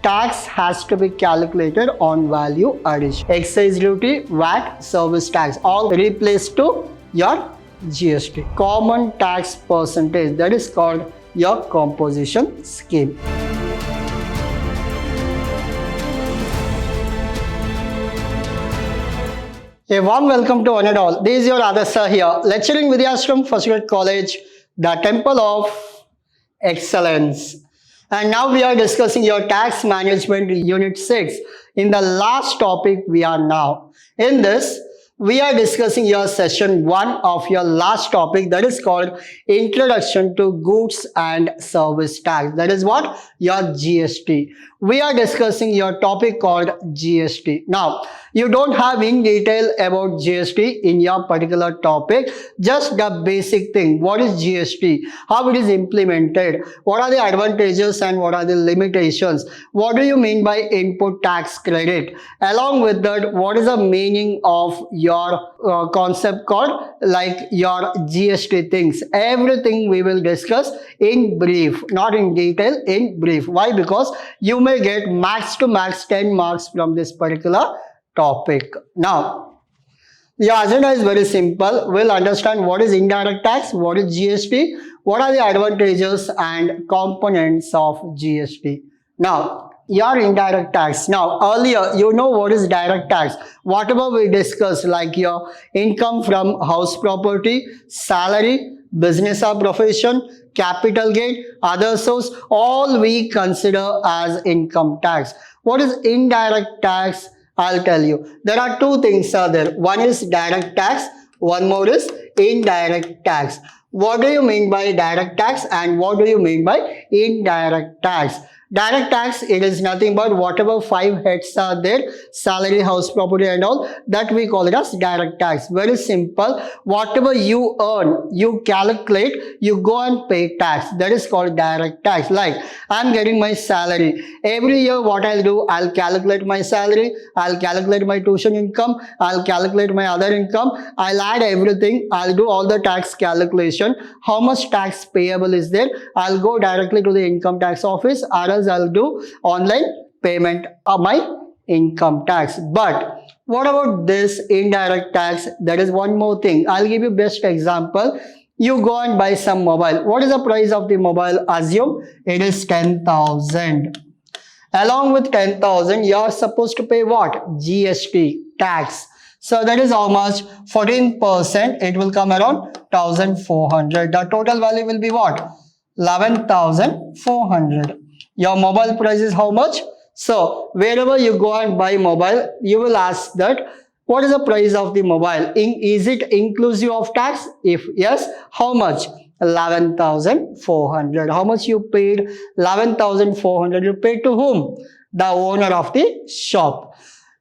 tax has to be calculated on value addition. Excise duty, VAT, service tax, all replaced to your GST. Common tax percentage, that is called your composition scheme. A warm welcome to one and all. This is your Adasha here, lecturing Vidhyaashram First Grade College, the Temple of Excellence. And now we are discussing your tax management unit 6. In the last topic we are now. In this, we are discussing your session 1 of your last topic, that is called Introduction to Goods and Service Tax. That is what? Your GST. We are discussing your topic called GST. Now, you don't have in detail about GST in your particular topic, just the basic thing. What is GST? How it is implemented? What are the advantages and what are the limitations? What do you mean by input tax credit? Along with that, what is the meaning of your concept called like your GST things? Everything we will discuss in brief, not in detail, in brief. Why? Because you may get max to max 10 marks from this particular topic. Now, your agenda is very simple. We'll understand what is indirect tax, what is GST, what are the advantages and components of GST. Now, your indirect tax. Now, earlier, you know what is direct tax. Whatever we discussed, like your income from house property, salary, business or profession, capital gain, other source, all we consider as income tax. What is indirect tax? I'll tell you. There are two things there. One is direct tax, one more is indirect tax. What do you mean by direct tax and what do you mean by indirect tax? Direct tax, it is nothing but whatever 5 heads are there, salary, house, property and all, that we call it as direct tax. Very simple. Whatever you earn, you calculate, you go and pay tax. That is called direct tax. Like, I'm getting my salary. Every year what I'll do, I'll calculate my salary, I'll calculate my tuition income, I'll calculate my other income, I'll add everything, I'll do all the tax calculation. How much tax payable is there? I'll go directly to the income tax office, I'll do online payment of my income tax. But what about this indirect tax? That is one more thing. I'll give you best example. You go and buy some mobile. What is the price of the mobile? Assume it is 10,000. Along with 10,000, you are supposed to pay what? GST tax. So that is how much? 14%. It will come around 1,400. The total value will be what? 11,400. Your mobile price is how much? So, wherever you go and buy mobile, you will ask that, what is the price of the mobile? Is it inclusive of tax? If yes, how much? 11,400. How much you paid? 11,400. You paid to whom? The owner of the shop.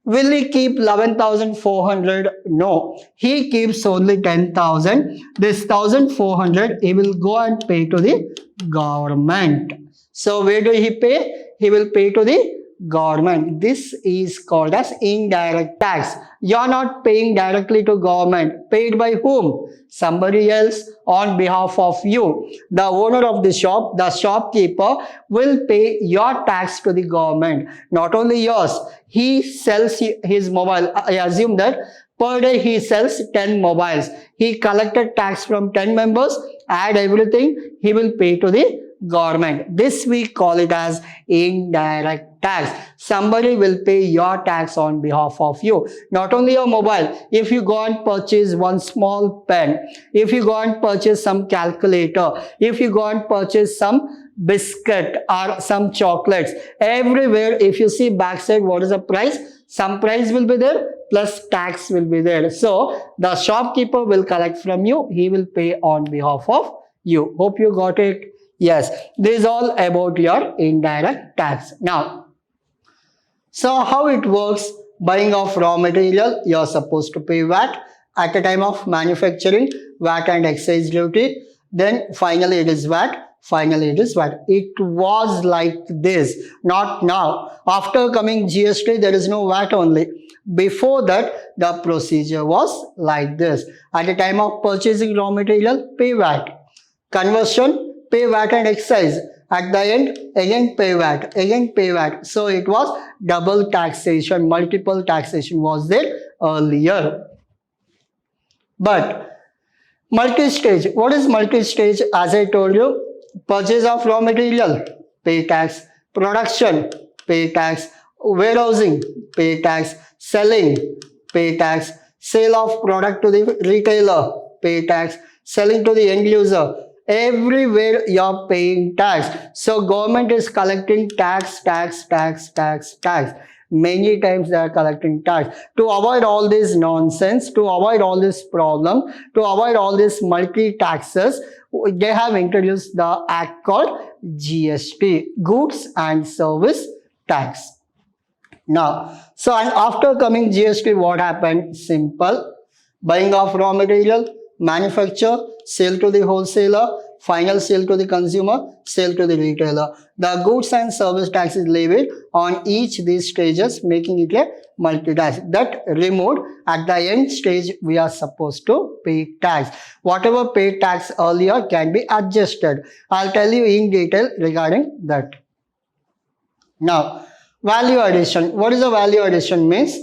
Will he keep 11,400? No. He keeps only 10,000. This 1,400, he will go and pay to the government. So where do he pay? He will pay to the government. This is called as indirect tax. You are not paying directly to government. Paid by whom? Somebody else on behalf of you. The owner of the shop, the shopkeeper, will pay your tax to the government. Not only yours. He sells his mobile. I assume that per day he sells 10 mobiles. He collected tax from 10 members. Add everything. He will pay to the government. This we call it as indirect tax. Somebody will pay your tax on behalf of you. Not only your mobile. If you go and purchase one small pen, if you go and purchase some calculator, if you go and purchase some biscuit or some chocolates, everywhere if you see backside what is the price, some price will be there plus tax will be there. So the shopkeeper will collect from you. He will pay on behalf of you. Hope you got it. Yes, this is all about your indirect tax. Now, so how it works? Buying of raw material, you are supposed to pay VAT at the time of manufacturing, VAT and excise duty. Then finally it is VAT. Finally it is VAT. It was like this, not now. After coming GST, there is no VAT only. Before that, the procedure was like this. At the time of purchasing raw material, pay VAT. Conversion, pay VAT and excise. At the end, again pay VAT, again pay VAT. So it was double taxation, multiple taxation was there earlier. But multi-stage, what is multi-stage? As I told you, purchase of raw material, pay tax, production, pay tax, warehousing, pay tax, selling, pay tax, sale of product to the retailer, pay tax, selling to the end user. Everywhere you are paying tax. So government is collecting tax. Many times they are collecting tax. To avoid all this nonsense, to avoid all this problem, to avoid all this multi-taxes, they have introduced the act called GST, Goods and Service Tax. Now, so and after coming GST, what happened? Simple. Buying of raw material, manufacture, sale to the wholesaler, final sale to the consumer, sale to the retailer. The goods and service tax is levied on each of these stages, making it a multi-tax. That removed, at the end stage, we are supposed to pay tax. Whatever paid tax earlier can be adjusted. I'll tell you in detail regarding that. Now, value addition. What is a value addition means?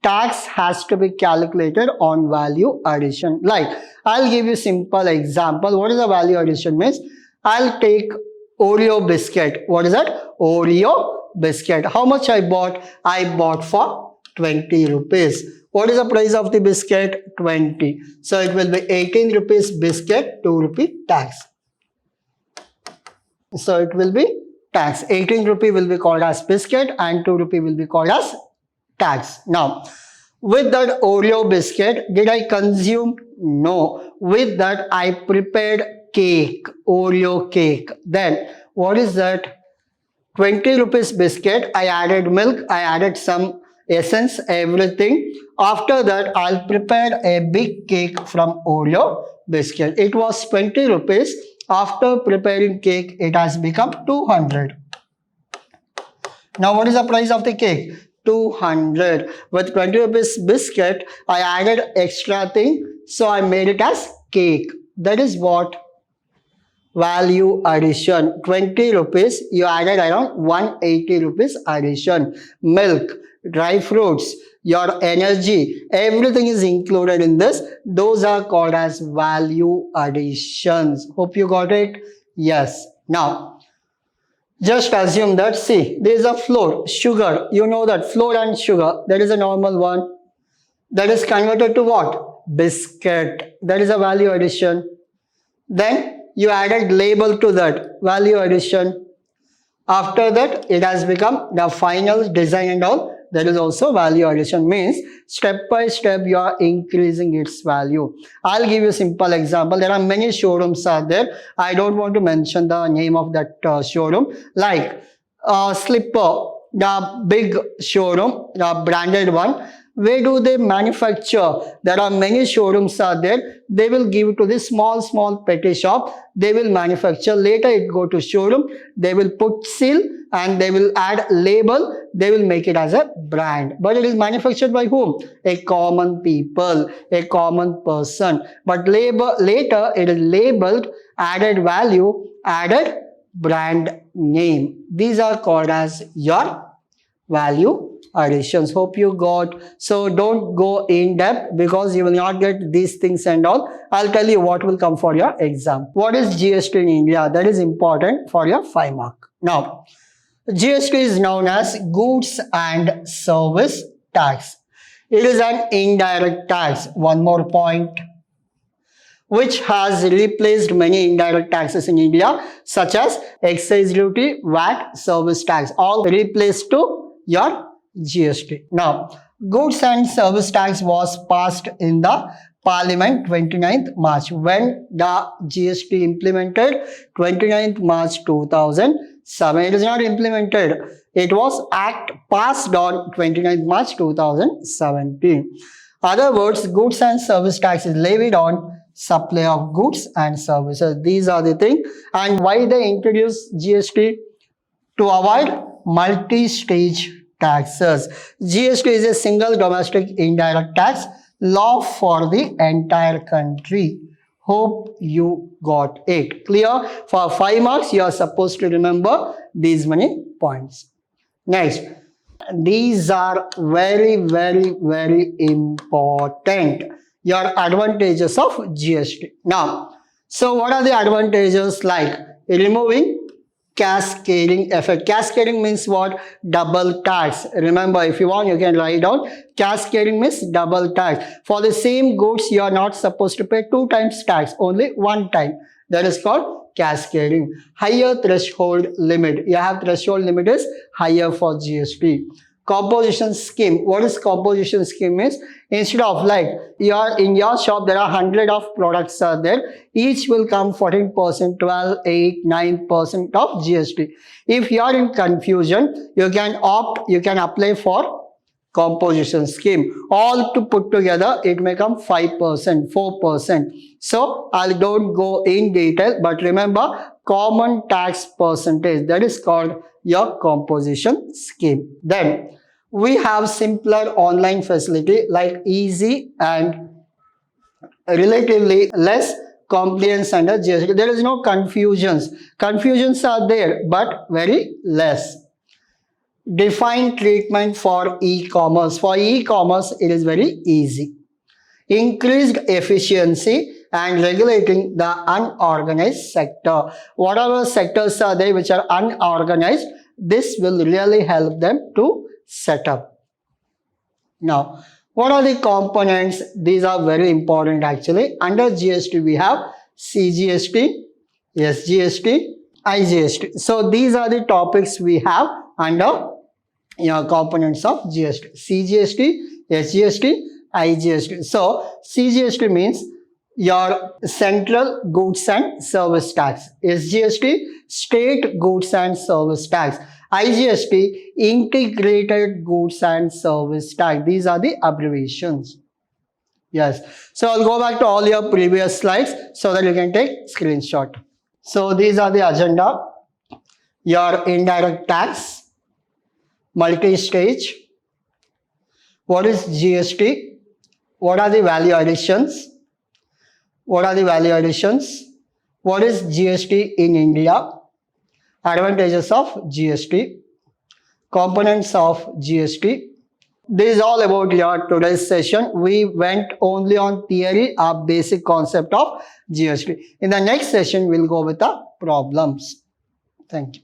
Tax has to be calculated on value addition. Like, I'll give you simple example. What is a value addition means? I'll take Oreo biscuit. What is that? Oreo biscuit. How much I bought? I bought for 20 rupees. What is the price of the biscuit? 20. So it will be 18 rupees biscuit, 2 rupee tax. So it will be tax. 18 rupee will be called as biscuit and 2 rupee will be called as tax. Now, with that Oreo biscuit, did I consume? No. With that, I prepared cake, Oreo cake. Then, what is that? 20 rupees biscuit, I added milk, I added some essence, everything. After that, I'll prepare a big cake from Oreo biscuit. It was 20 rupees. After preparing cake, it has become 200. Now, what is the price of the cake? 200. With 20 rupees biscuit, I added extra thing. So, I made it as cake. That is what? Value addition. 20 rupees, you added around 180 rupees addition. Milk, dry fruits, your energy, everything is included in this. Those are called as value additions. Hope you got it? Yes. Now, just assume that, see, there is a flour, sugar. You know that flour and sugar, that is a normal one. That is converted to what? Biscuit. That is a value addition. Then you added label to that, value addition. After that, it has become the final design and all. That is also value addition. Means step by step you are increasing its value. I'll give you a simple example. There are many showrooms out there. I don't want to mention the name of that showroom. Like Slipper, the big showroom, the branded one. Where do they manufacture? There are many showrooms out there. They will give to this small petty shop. They will manufacture. Later it go to showroom. They will put seal and they will add label. They will make it as a brand. But it is manufactured by whom? A common people, a common person. But later it is labeled, added value, added brand name. These are called as your value additions. Hope you got. So don't go in depth because you will not get these things and all. I'll tell you what will come for your exam. What is GST in India? That is important for your 5 mark. Now, GST is known as Goods and Service Tax. It is an indirect tax. One more point, which has replaced many indirect taxes in India, such as excise duty, VAT, service tax, all replaced to your GST. Now, Goods and Service Tax was passed in the Parliament 29th March. When the GST implemented? 29th March 2007. It is not implemented. It was Act passed on 29th March 2017. Other words, Goods and Service Tax is levied on supply of goods and services. These are the things. And why they introduced GST? To avoid multi-stage taxes. GST is a single domestic indirect tax law for the entire country. Hope you got it. Clear? For 5 marks, you are supposed to remember these many points. Next, these are very, very, very important. Your advantages of GST. Now, so what are the advantages? Like removing cascading effect. Cascading means what? Double tax. Remember, if you want, you can write down. Cascading means double tax. For the same goods, you are not supposed to pay 2 times tax, only 1 time. That is called cascading. Higher threshold limit. You have threshold limit is higher for GST. Composition scheme. What is composition scheme means? Instead of like in your shop there are 100 of products are there, each will come 14%, 12, 8, 9% of GST. If you are in confusion, you can apply for composition scheme. All to put together, it may come 5%, 4%. So I don't go in detail, but remember common tax percentage, that is called your composition scheme. Then we have simpler online facility like easy and relatively less compliance under GST. There is no confusions. Confusions are there, but very less. Defined treatment for e-commerce. For e-commerce, it is very easy. Increased efficiency and regulating the unorganized sector. Whatever sectors are there which are unorganized, this will really help them to set up. Now, what are the components? These are very important actually. Under GST, we have CGST, SGST, IGST. So these are the topics we have under your components of GST. CGST, SGST, IGST. So CGST means your central goods and service tax. SGST, state goods and service tax. IGST, integrated goods and service tax. These are the abbreviations. Yes. So I'll go back to all your previous slides so that you can take screenshot. So these are the agenda. Your indirect tax, multi-stage. What is GST? What are the value additions? What are the value additions? What is GST in India? Advantages of GST. Components of GST. This is all about your today's session. We went only on theory, a basic concept of GST. In the next session, we'll go with the problems. Thank you.